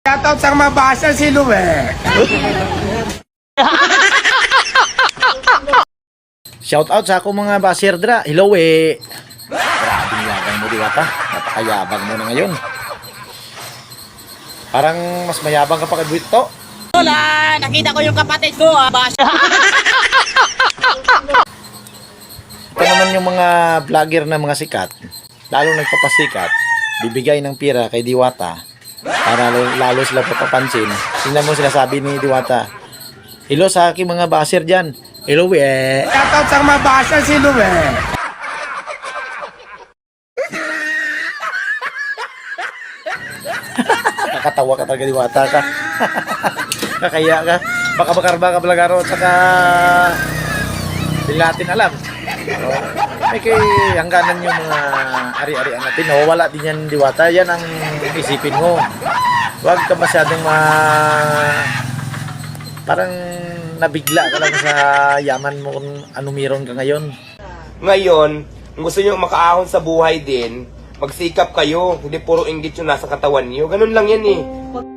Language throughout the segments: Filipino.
Shoutout sa mga basa si Luwe. Shoutout sa ako mga basir dra. Hello eh. Grabe yabang mo Diwata. Napakayabang mo na ngayon. Parang mas mayabang ka pa kay Buito. Hola! Nakita ko yung kapatid ko, Basha. Ito naman yung mga vlogger na mga sikat, lalo nagpapasikat, bibigay ng pira kay Diwata para lalo sila papapansin. Tingnan mo sinasabi ni Diwata, hello sa aking mga basir dyan. Hello eh. Shoutout sa mga basa si Luwe. Nakatawa ka talaga Diwata ka. Kakaya ka. Baka bakarba ka balagaro at saka di natin alam. May kay hangganan yung mga ari-arian natin. Nawawala din yan Diwata. Yan ang isipin mo. Huwag ka masyadong parang nabigla ka lang sa yaman mo kung ano meron ka ngayon. Ngayon, kung gusto nyo makaahon sa buhay din, magsikap kayo. Hindi puro inggit yung nasa katawan nyo. Ganun lang yan eh.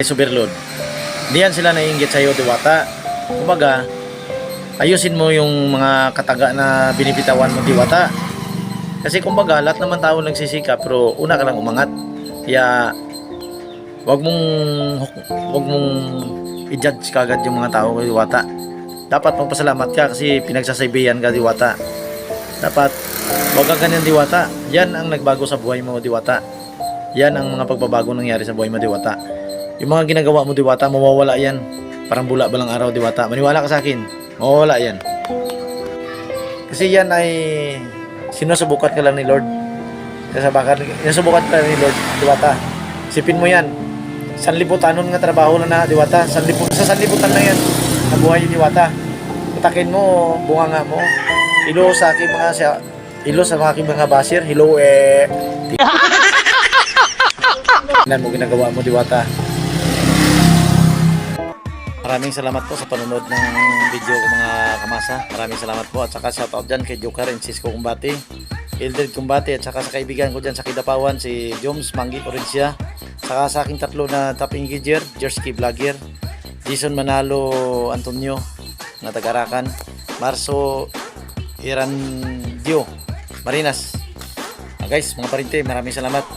Superload. Hindi yan sila naiinggit sa'yo, Diwata. Kumbaga, ayusin mo yung mga kataga na binibitawan mo, Diwata. Kasi kumbaga, lahat naman tao nagsisikap, pero una ka lang umangat. Kaya, wag mong i-judge kagad yung mga tao, Diwata. Dapat magpasalamat ka kasi pinagsasaybayan ka, Diwata. Dapat, wag kang ganyan, Diwata. Yan ang nagbago sa buhay mo, Diwata. Yan ang mga pagbabago nangyari sa buhay mo, Diwata. Yung mga ginagawa mo, Diwata, mawawala yan. Parang bula balang araw, Diwata. Maniwala ka sa akin. Mawawala yan. Kasi yan ay sinusubukan ka lang ni Lord. Sinusubukan ka lang ni Lord, Diwata. Isipin mo yan. Sanlibutan nga trabaho na Diwata. Sa sanlibutan na yan. Nabuhay yung Diwata. Utakin mo, bunganga mo. Ilo sa mga aking mga basir. Hello eh. Tingnan mo ginagawa mo, Diwata. Maraming salamat po sa panonood ng video ko mga kamasa. Maraming salamat po at saka shoutout dyan kay Joker and Cisco Kumbati, Eldred Kumbati at saka sa kaibigan ko dyan sa Kidapawan si Joms Mangi Orencia. Saka sa aking tatlo na top engager, Jersky Vlogger, Jason Manalo Antonio na Tagarakan, Marso Irandio Marinas. Guys, mga parinte, maraming salamat.